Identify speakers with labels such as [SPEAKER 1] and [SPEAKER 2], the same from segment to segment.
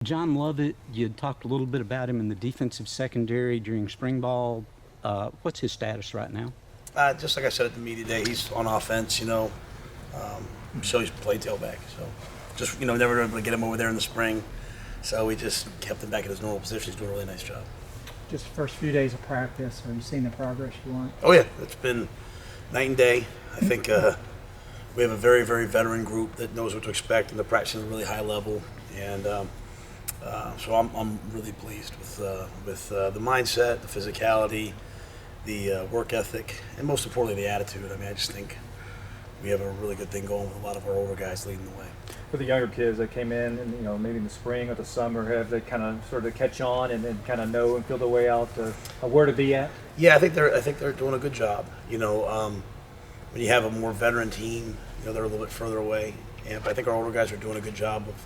[SPEAKER 1] John Lovett, you had talked a little bit about him in the defensive secondary during spring ball. What's his status right now?
[SPEAKER 2] Just like I said at the media day, he's on offense, so he's played tailback. So just, never been able to get him over there in the spring. So we just kept him back in his normal position. He's doing a really nice job.
[SPEAKER 3] Just the first few days of practice, are you seeing the progress you want?
[SPEAKER 2] Oh, yeah. It's been night and day. I think we have a very, very veteran group that knows what to expect, and they're practicing at a really high level. And so I'm really pleased with the mindset, the physicality, the work ethic, and most importantly, the attitude. I mean, I just think we have a really good thing going with a lot of our older guys leading the way.
[SPEAKER 4] For the younger kids that came in, and maybe in the spring or the summer, have they kind of sort of catch on and kind of know and feel their way out to where to be at?
[SPEAKER 2] Yeah, I think they're doing a good job. When you have a more veteran team, they're a little bit further away, but I think our older guys are doing a good job of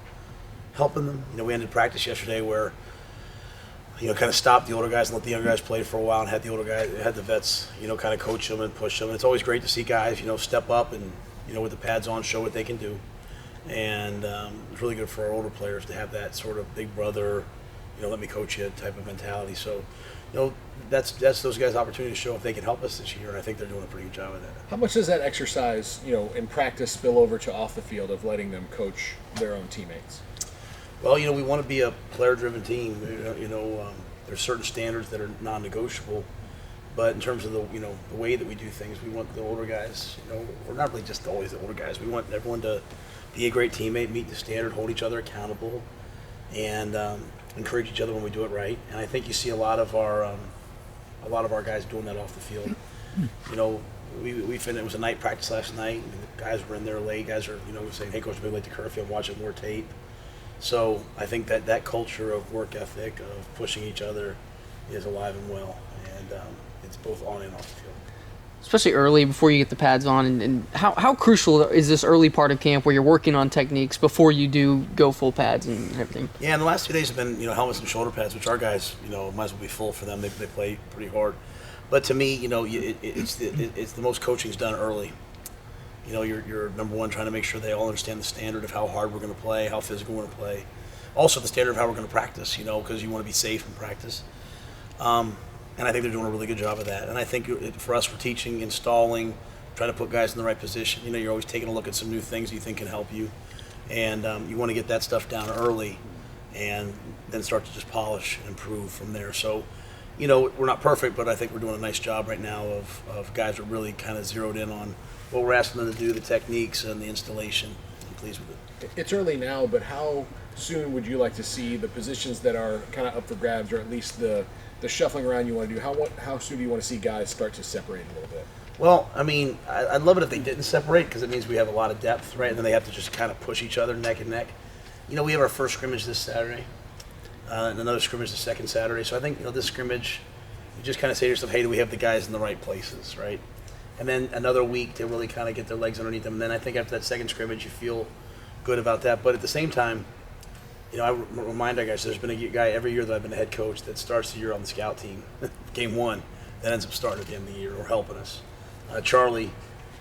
[SPEAKER 2] helping them. We ended practice yesterday where kind of stopped the older guys and let the younger guys play for a while, and had the vets, kind of coach them and push them. And it's always great to see guys, step up and, with the pads on, show what they can do. And it's really good for our older players to have that sort of big brother, let me coach you type of mentality. So, that's those guys' opportunity to show if they can help us this year, and I think they're doing a pretty good job of that.
[SPEAKER 5] How much does that exercise, in practice spill over to off the field of letting them coach their own teammates?
[SPEAKER 2] Well, we want to be a player-driven team. There's certain standards that are non-negotiable, but in terms of the way that we do things, we want the older guys. We're not really just always the older guys. We want everyone to be a great teammate, meet the standard, hold each other accountable, and encourage each other when we do it right. And I think you see a lot of our guys doing that off the field. We finished. It was a night practice last night. And the guys were in there late. Guys are saying, "Hey, coach, we're late to curfew. I'm watching more tape." So I think that culture of work ethic, of pushing each other, is alive and well, and it's both on and off the field.
[SPEAKER 6] Especially early before you get the pads on, and how crucial is this early part of camp where you're working on techniques before you do go full pads and everything?
[SPEAKER 2] Yeah, and the last 2 days have been helmets and shoulder pads, which our guys might as well be full for them. They play pretty hard, but to me it's the most coaching's done early. You're number one trying to make sure they all understand the standard of how hard we're going to play, how physical we're going to play. Also the standard of how we're going to practice, because you want to be safe in practice. And I think they're doing a really good job of that. And I think for us, we're teaching, installing, trying to put guys in the right position. You're always taking a look at some new things you think can help you. And you want to get that stuff down early and then start to just polish and improve from there. So, we're not perfect, but I think we're doing a nice job right now of guys are really kind of zeroed in on what we're asking them to do, the techniques and the installation. I'm pleased with it.
[SPEAKER 5] It's early now, but how soon would you like to see the positions that are kind of up for grabs, or at least the shuffling around you want to do? How soon do you want to see guys start to separate a little bit?
[SPEAKER 2] Well, I mean, I'd love it if they didn't separate, because it means we have a lot of depth, right? And then they have to just kind of push each other neck and neck. We have our first scrimmage this Saturday, and another scrimmage the second Saturday. So I think this scrimmage, you just kind of say to yourself, hey, do we have the guys in the right places, right? And then another week to really kind of get their legs underneath them. And then I think after that second scrimmage, you feel good about that. But at the same time, I remind our guys, there's been a guy every year that I've been a head coach that starts the year on the scout team, game one, that ends up starting at the end of the year or helping us. Charlie,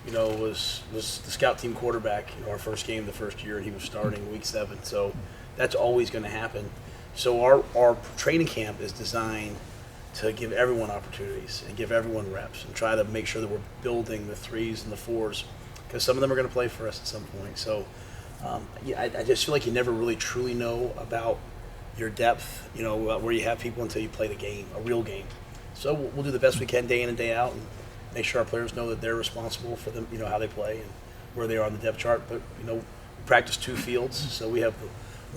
[SPEAKER 2] was the scout team quarterback, our first game the first year, and he was starting week 7. So that's always going to happen. So our training camp is designed to give everyone opportunities and give everyone reps and try to make sure that we're building the 3s and the 4s, because some of them are going to play for us at some point. So I just feel like you never really truly know about your depth, where you have people until you play the game, a real game. So we'll do the best we can day in and day out and make sure our players know that they're responsible for them, how they play and where they are on the depth chart. But, we practice 2 fields, so we have the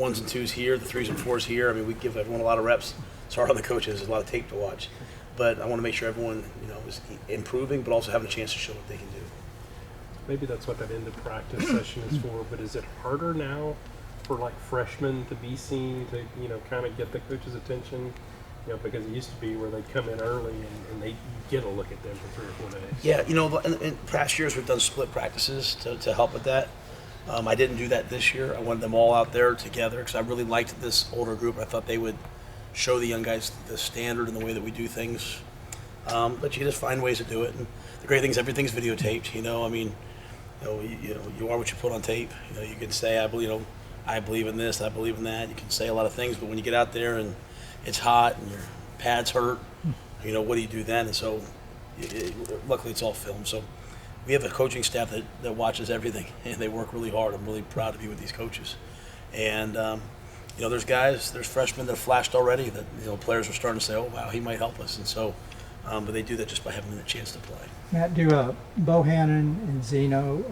[SPEAKER 2] 1s and 2s here, the 3s and 4s here. I mean, we give everyone a lot of reps. It's hard on the coaches. There's a lot of tape to watch. But I want to make sure everyone, is improving, but also having a chance to show what they can do.
[SPEAKER 7] Maybe that's what that end of practice session is for, but is it harder now for freshmen to be seen, to kind of get the coach's attention? Because it used to be where they'd come in early and they get a look at them for 3 or 4 days.
[SPEAKER 2] Yeah, in past years we've done split practices to help with that. I didn't do that this year. I wanted them all out there together because I really liked this older group. I thought they would show the young guys the standard and the way that we do things. But you just find ways to do it. And the great thing is everything's videotaped. I mean, you are what you put on tape. You can say, I believe in this, I believe in that. You can say a lot of things, but when you get out there and it's hot and your pads hurt, what do you do then? And so, luckily, it's all filmed. So, we have a coaching staff that watches everything, and they work really hard. I'm really proud to be with these coaches. And there's freshmen that have flashed already that players are starting to say, oh wow, he might help us. And so, but they do that just by having a chance to play.
[SPEAKER 3] Matt, do Bohannon and Zeno,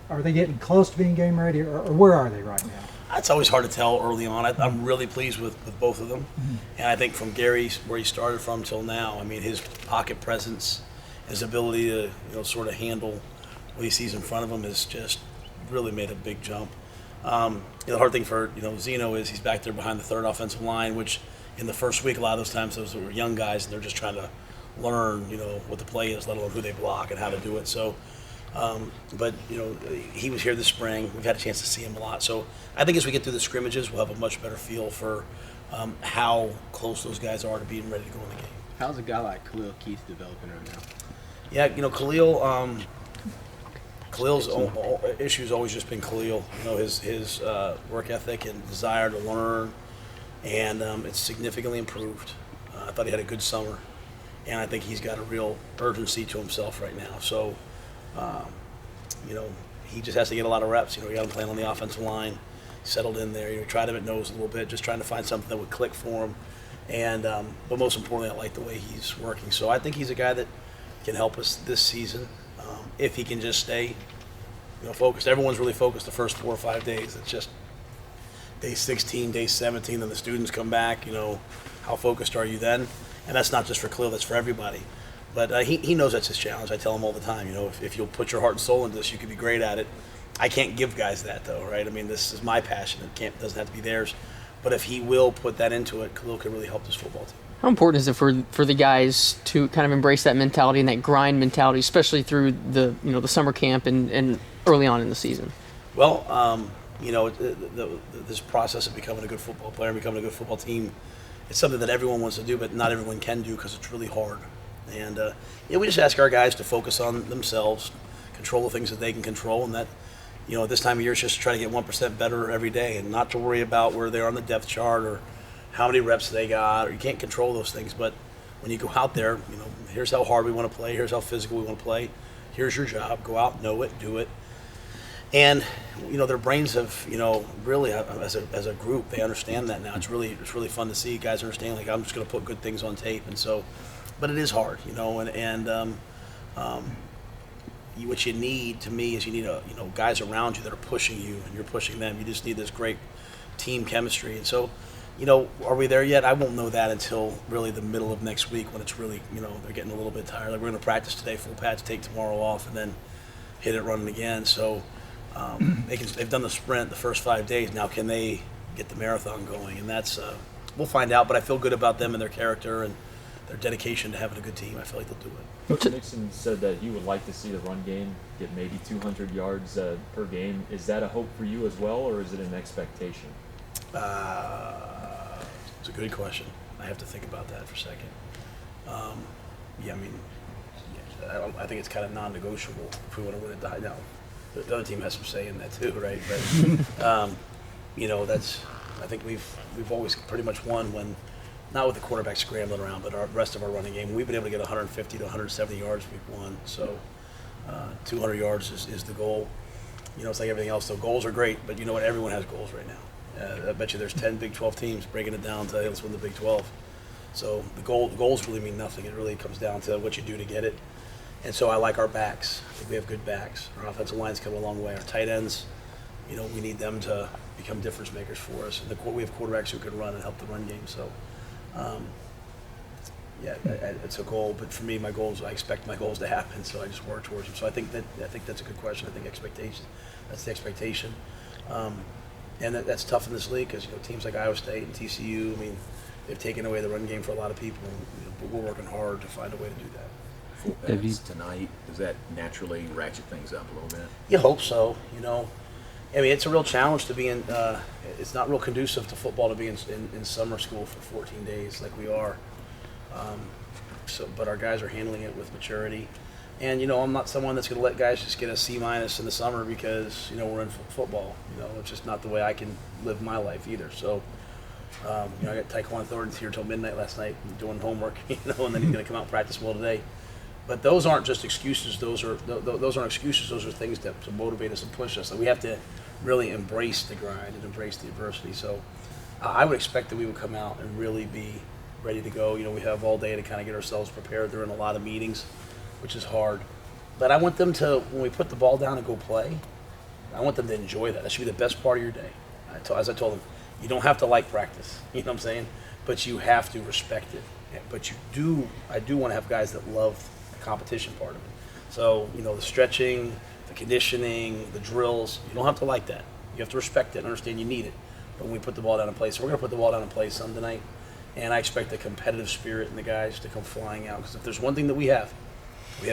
[SPEAKER 3] are they getting close to being game ready, or where are they right now?
[SPEAKER 2] It's always hard to tell early on. I'm really pleased with both of them.
[SPEAKER 3] Mm-hmm.
[SPEAKER 2] And I think from Gary's, where he started from till now, I mean, his pocket presence, his ability to sort of handle what he sees in front of him has just really made a big jump. The hard thing for Zeno is he's back there behind the third offensive line, which in the first week a lot of those times those were young guys and they're just trying to learn what the play is, let alone who they block and how to do it. So, but he was here this spring. We've had a chance to see him a lot. So I think as we get through the scrimmages, we'll have a much better feel for how close those guys are to being ready to go in the game.
[SPEAKER 8] How's a guy like Khalil Keith developing right now?
[SPEAKER 2] Yeah, Khalil's issue's always just been Khalil. His work ethic and desire to learn, and it's significantly improved. I thought he had a good summer, and I think he's got a real urgency to himself right now. So, he just has to get a lot of reps. He got him playing on the offensive line, settled in there. Tried him at nose a little bit, just trying to find something that would click for him. And but most importantly, I like the way he's working. So I think he's a guy that can help us this season if he can just stay, focused. Everyone's really focused the first 4 or 5 days. It's just day 16, day 17, then the students come back. How focused are you then? And that's not just for Khalil, that's for everybody. But he knows that's his challenge. I tell him all the time, if you'll put your heart and soul into this, you can be great at it. I can't give guys that though, right? I mean, this is my passion. It doesn't have to be theirs. But if he will put that into it, Khalil can really help this football team.
[SPEAKER 6] How important is it for the guys to kind of embrace that mentality and that grind mentality, especially through the summer camp and early on in the season?
[SPEAKER 2] Well, this process of becoming a good football player and becoming a good football team, it's something that everyone wants to do, but not everyone can do because it's really hard. And we just ask our guys to focus on themselves, control the things that they can control, and that at this time of year, it's just to try to get 1% better every day and not to worry about where they are on the depth chart or how many reps they got, or you can't control those things. But when you go out there, here's how hard we want to play, here's how physical we want to play, here's your job, go out, know it, do it. And, their brains have, really, as a group, they understand that now. It's really fun to see guys understand, like, I'm just going to put good things on tape. And so, but it is hard, what you need, to me, is you need guys around you that are pushing you and you're pushing them. You just need this great team chemistry. And so, are we there yet? I won't know that until really the middle of next week when it's really, they're getting a little bit tired. Like, we're going to practice today, full pads, take tomorrow off, and then hit it running again. So they've done the sprint the first 5 days. Now can they get the marathon going? And that's we'll find out. But I feel good about them and their character and their dedication to having a good team. I feel like they'll do it.
[SPEAKER 9] Coach Nixon said that he would like to see the run game get maybe 200 yards per game. Is that a hope for you as well, or is it an expectation?
[SPEAKER 2] It's a good question. I have to think about that for a second. I think it's kind of non-negotiable if we want to win it. Now, the other team has some say in that too, right? But I think we've always pretty much won when, not with the quarterback scrambling around, but our rest of our running game. We've been able to get 150 to 170 yards. We've won. So 200 yards is the goal. It's like everything else. So goals are great, but you know what? Everyone has goals right now. I bet you there's 10 Big 12 teams breaking it down to, hey, let's win the Big 12. So the goals really mean nothing. It really comes down to what you do to get it. And so I like our backs. I think we have good backs. Our offensive line's come a long way. Our tight ends, we need them to become difference makers for us. And we have quarterbacks who can run and help the run game. So, it's a goal. But for me, my goals, I expect my goals to happen. So I just work towards them. So I think that's a good question. I think expectation. That's the expectation. And that's tough in this league because teams like Iowa State and TCU, they've taken away the run game for a lot of people, but we're working hard to find a way to do that.
[SPEAKER 5] Full pads tonight, does that naturally ratchet things up a little bit?
[SPEAKER 2] You hope so. It's a real challenge to be in. It's not real conducive to football to be in summer school for 14 days like we are. But our guys are handling it with maturity. And I'm not someone that's going to let guys just get a C- in the summer because we're in football. It's just not the way I can live my life either. So, I got Taekwondo Thornton's here till midnight last night doing homework, and then he's going to come out and practice well today. But those aren't just excuses. Those aren't excuses. Those are things to motivate us and push us. So we have to really embrace the grind and embrace the adversity. So I would expect that we would come out and really be ready to go. We have all day to kind of get ourselves prepared. They're in a lot of meetings, which is hard. But I want them to, when we put the ball down and go play, I want them to enjoy that. That should be the best part of your day. As I told them, you don't have to like practice, you know what I'm saying? But you have to respect it. But I do want to have guys that love the competition part of it. So, the stretching, the conditioning, the drills, you don't have to like that. You have to respect it and understand you need it. But when we put the ball down in play, so we're going to put the ball down in play some tonight. And I expect the competitive spirit in the guys to come flying out. Because if there's one thing that we have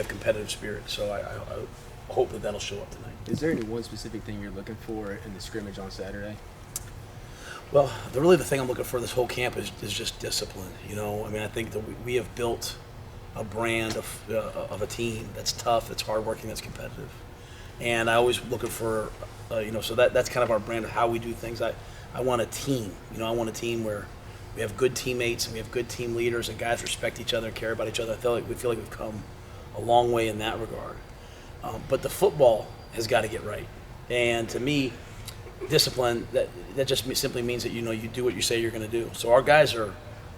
[SPEAKER 2] competitive spirit. So I hope that that'll show up tonight.
[SPEAKER 8] Is there any one specific thing you're looking for in the scrimmage on Saturday?
[SPEAKER 2] Well, the thing I'm looking for this whole camp is just discipline. I think that we have built a brand of a team that's tough, that's hardworking, that's competitive. And I always looking for, so that's kind of our brand of how we do things. I want a team. I want a team where we have good teammates and we have good team leaders and guys respect each other and care about each other. We feel like we've come a long way in that regard. But the football has got to get right. And to me, discipline, that just simply means that you do what you say you're going to do. So our guys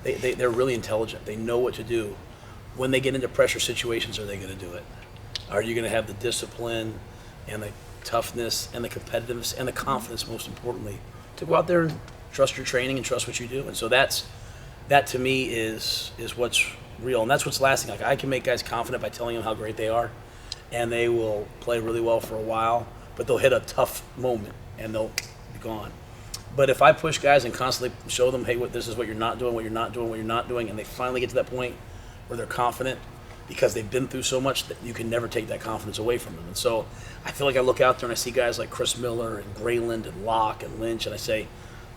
[SPEAKER 2] they're really intelligent. They know what to do. When they get into pressure situations, are they going to do it? Are you going to have the discipline and the toughness and the competitiveness and the confidence, most importantly, to go out there and trust your training and trust what you do? And so that to me is what's real, and that's what's lasting. Like, I can make guys confident by telling them how great they are, and they will play really well for a while, but they'll hit a tough moment and they'll be gone. But if I push guys and constantly show them, hey, this is what you're not doing, what you're not doing, what you're not doing, and they finally get to that point where they're confident because they've been through so much, that you can never take that confidence away from them. And so I feel like I look out there and I see guys like Chris Miller and Grayland and Locke and Lynch, and I say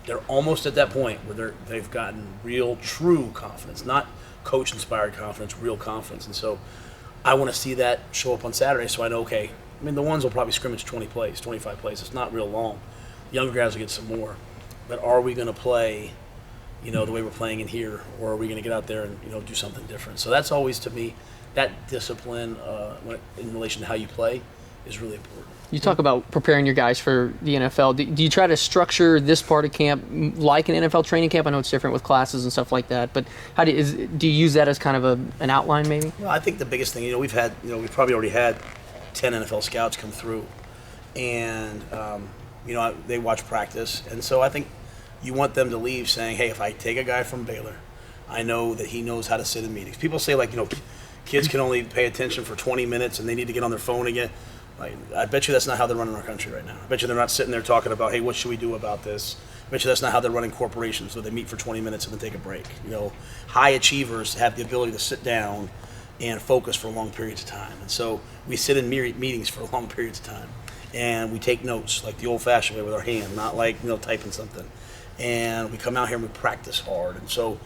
[SPEAKER 2] they're almost at that point where they've gotten real, true confidence, not coach-inspired confidence, real confidence. And so I want to see that show up on Saturday, so I know, okay, the ones will probably scrimmage 20 plays, 25 plays. It's not real long. Younger guys will get some more. But are we going to play, the way we're playing in here, or are we going to get out there and, do something different? So that's always, to me, that discipline in relation to how you play is really important.
[SPEAKER 6] You talk about preparing your guys for the NFL. Do you try to structure this part of camp like an NFL training camp? I know it's different with classes and stuff like that, but do you use that as kind of an outline maybe?
[SPEAKER 2] Well, I think the biggest thing, we've probably already had 10 NFL scouts come through, and they watch practice, and so I think you want them to leave saying, hey, if I take a guy from Baylor, I know that he knows how to sit in meetings. People say, kids can only pay attention for 20 minutes and they need to get on their phone again. I bet you that's not how they're running our country right now. I bet you they're not sitting there talking about, hey, what should we do about this? I bet you that's not how they're running corporations, where they meet for 20 minutes and then take a break. High achievers have the ability to sit down and focus for long periods of time. And so we sit in meetings for long periods of time. And we take notes like the old-fashioned way with our hand, not like typing something. And we come out here and we practice hard. And so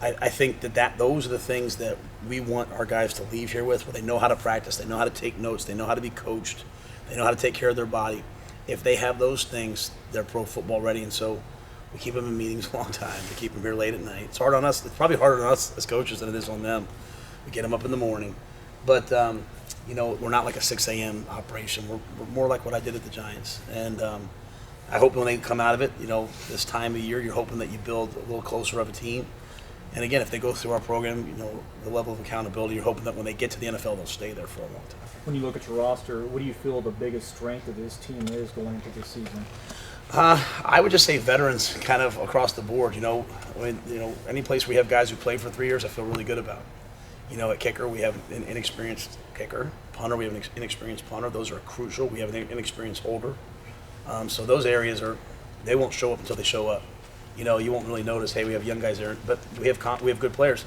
[SPEAKER 2] I think that those are the things that we want our guys to leave here with, where they know how to practice, they know how to take notes, they know how to be coached, they know how to take care of their body. If they have those things, they're pro football ready. And so we keep them in meetings a long time. We keep them here late at night. It's hard on us. It's probably harder on us as coaches than it is on them. We get them up in the morning. But, we're not like a 6 a.m. operation. We're more like what I did at the Giants. And I hope when they come out of it, this time of year, you're hoping that you build a little closer of a team. And again, if they go through our program, the level of accountability, you're hoping that when they get to the NFL, they'll stay there for a long time.
[SPEAKER 4] When you look at your roster, what do you feel the biggest strength of this team is going into this season?
[SPEAKER 2] I would just say veterans kind of across the board. Any place we have guys who played for 3 years, I feel really good about. At kicker, we have an inexperienced kicker. Punter, we have an inexperienced punter. Those are crucial. We have an inexperienced holder. So those areas they won't show up until they show up. You won't really notice, hey, we have young guys there, but we have good players.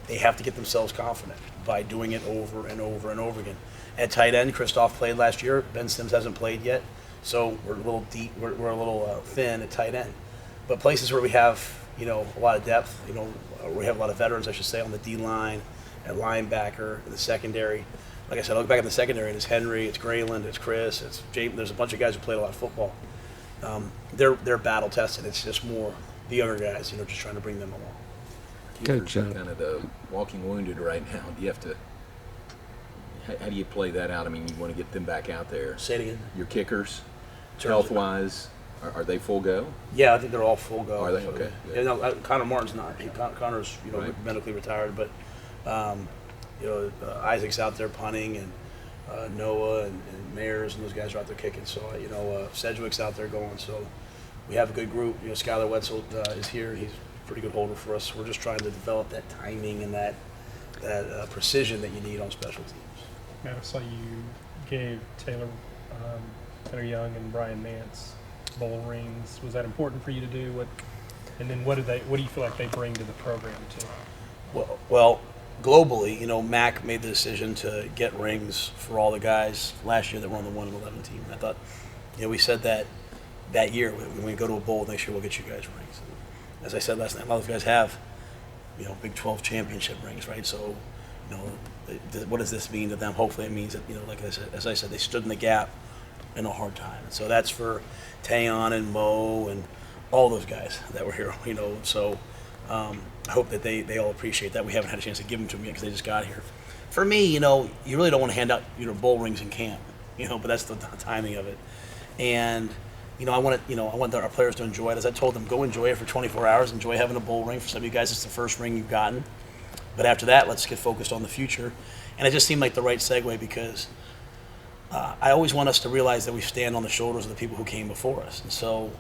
[SPEAKER 2] They have to get themselves confident by doing it over and over and over again. At tight end, Christoph played last year. Ben Sims hasn't played yet, so we're a little deep. We're a little thin at tight end. But places where we have a lot of depth, we have a lot of veterans, I should say, on the D line, at linebacker, in the secondary. like I said, I look back in the secondary, and it's Henry, it's Grayland, it's Chris, it's James. There's a bunch of guys who played a lot of football. They're battle tested. It's just more the younger guys, just trying to bring them along.
[SPEAKER 1] Coach,
[SPEAKER 10] Keeper's kind of the walking wounded right now. Do you have to? How do you play that out? I mean, you want to get them back out there.
[SPEAKER 2] Say it again.
[SPEAKER 10] Your kickers,
[SPEAKER 2] Terms of-
[SPEAKER 10] health-wise, are they full go?
[SPEAKER 2] Yeah, I think they're all full go.
[SPEAKER 10] Are they? Okay, good.
[SPEAKER 2] Yeah, no, Connor Martin's not. Connor's
[SPEAKER 10] Right.
[SPEAKER 2] medically retired, but Isaac's out there punting, and Noah and Mayers and those guys are out there kicking. So Sedgwick's out there going. So we have a good group. Skylar Wetzel is here. He's a pretty good holder for us. We're just trying to develop that timing and that precision that you need on special teams.
[SPEAKER 7] Matt, I saw you gave Taylor Young and Brian Nance bowl rings. Was that important for you to do? And then what do you feel like they bring to the program too?
[SPEAKER 2] Well, globally, Mac made the decision to get rings for all the guys last year that were on the 1-11 team. I thought, we said that year when we go to a bowl next year, we'll get you guys rings. And as I said last night, a lot of those guys have, Big 12 championship rings, right? So, what does this mean to them? Hopefully, it means that as I said, they stood in the gap in a hard time. And so that's for Tayon and Mo and all those guys that were here. So. I hope that they all appreciate that. We haven't had a chance to give them to them yet because they just got here. For me, you really don't want to hand out bowl rings in camp, but that's the timing of it. And I want our players to enjoy it. As I told them, go enjoy it for 24 hours. Enjoy having a bowl ring. For some of you guys, it's the first ring you've gotten. But after that, let's get focused on the future. And it just seemed like the right segue because I always want us to realize that we stand on the shoulders of the people who came before us. And so,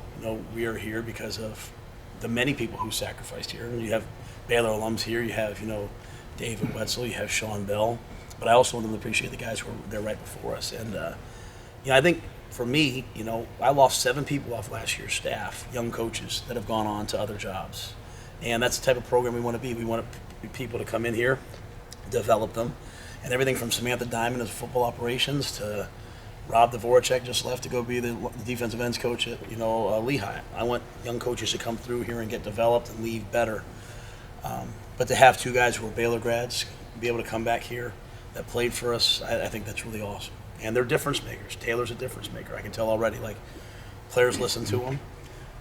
[SPEAKER 2] we are here because of the many people who sacrificed here. And you have Baylor alums here. You have, David Wetzel. You have Sean Bell. But I also want them to appreciate the guys who were there right before us. And, I think for me, I lost 7 people off last year's staff, young coaches that have gone on to other jobs. And that's the type of program we want to be. We want people to come in here, develop them. And everything from Samantha Diamond as football operations to Rob Dvorak just left to go be the defensive ends coach at Lehigh. I want young coaches to come through here and get developed and leave better. But to have 2 guys who are Baylor grads be able to come back here that played for us, I think that's really awesome. And they're difference makers. Taylor's a difference maker. I can tell already. Like players listen to him.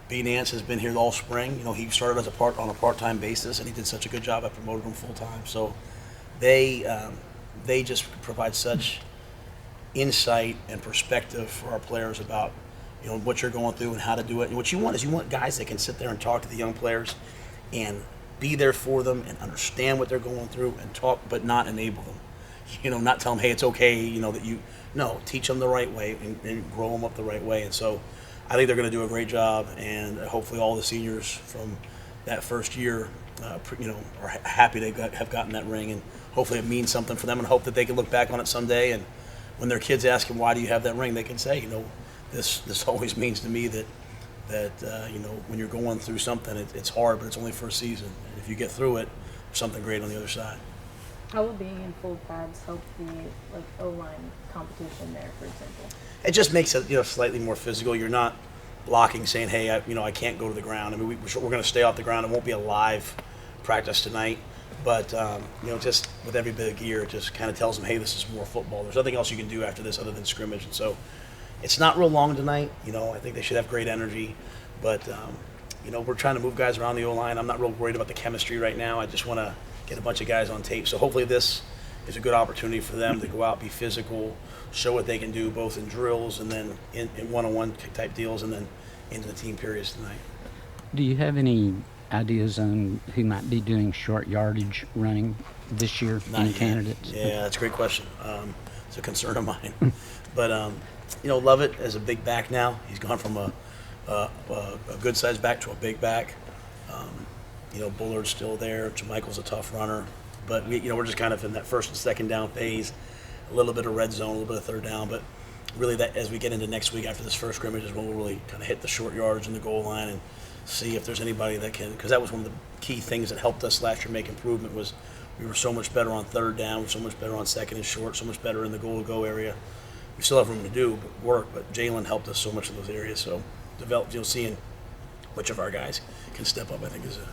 [SPEAKER 2] B. Nance has been here all spring. He started as on a part-time basis, and he did such a good job. I promoted him full-time. So they just provide such insight and perspective for our players about what you're going through and how to do it. And what you want guys that can sit there and talk to the young players and be there for them and understand what they're going through and talk, but not enable them. Not tell them, hey, it's okay, teach them the right way and grow them up the right way. And so I think they're going to do a great job, and hopefully all the seniors from that first year are happy they have gotten that ring, and hopefully it means something for them, and hope that they can look back on it someday, and when their kids ask them, why do you have that ring, they can say, this always means to me that when you're going through something, it's hard, but it's only for a season. And if you get through it, there's something great on the other side.
[SPEAKER 11] How will being in full pads help the O-line competition there, for example?
[SPEAKER 2] It just makes it slightly more physical. You're not blocking, saying, hey, I can't go to the ground. I mean, we're going to stay off the ground. It won't be a live practice tonight. But, just with every bit of gear, it just kind of tells them, hey, this is more football. There's nothing else you can do after this other than scrimmage. And so it's not real long tonight. I think they should have great energy. But, we're trying to move guys around the O-line. I'm not real worried about the chemistry right now. I just want to get a bunch of guys on tape. So hopefully this is a good opportunity for them to go out, be physical, show what they can do both in drills and then in one-on-one type deals and then into the team periods tonight.
[SPEAKER 1] Do you have any ideas on who might be doing short yardage running this year?
[SPEAKER 2] Not
[SPEAKER 1] Any
[SPEAKER 2] yet.
[SPEAKER 1] candidates?
[SPEAKER 2] Yeah, that's a great question. It's a concern of mine. But, Lovett is a big back now. He's gone from a good-sized back to a big back. Bullard's still there. Jermichael's a tough runner. But, we're just kind of in that first and second down phase, a little bit of red zone, a little bit of third down. But really, that as we get into next week after this first scrimmage is when we'll really kind of hit the short yards and the goal line and see if there's anybody that can, because that was one of the key things that helped us last year make improvement was we were so much better on third down, so much better on second and short, so much better in the goal-to-go area. We still have room to do work, but Jalen helped us so much in those areas. So seeing which of our guys can step up, I think, is a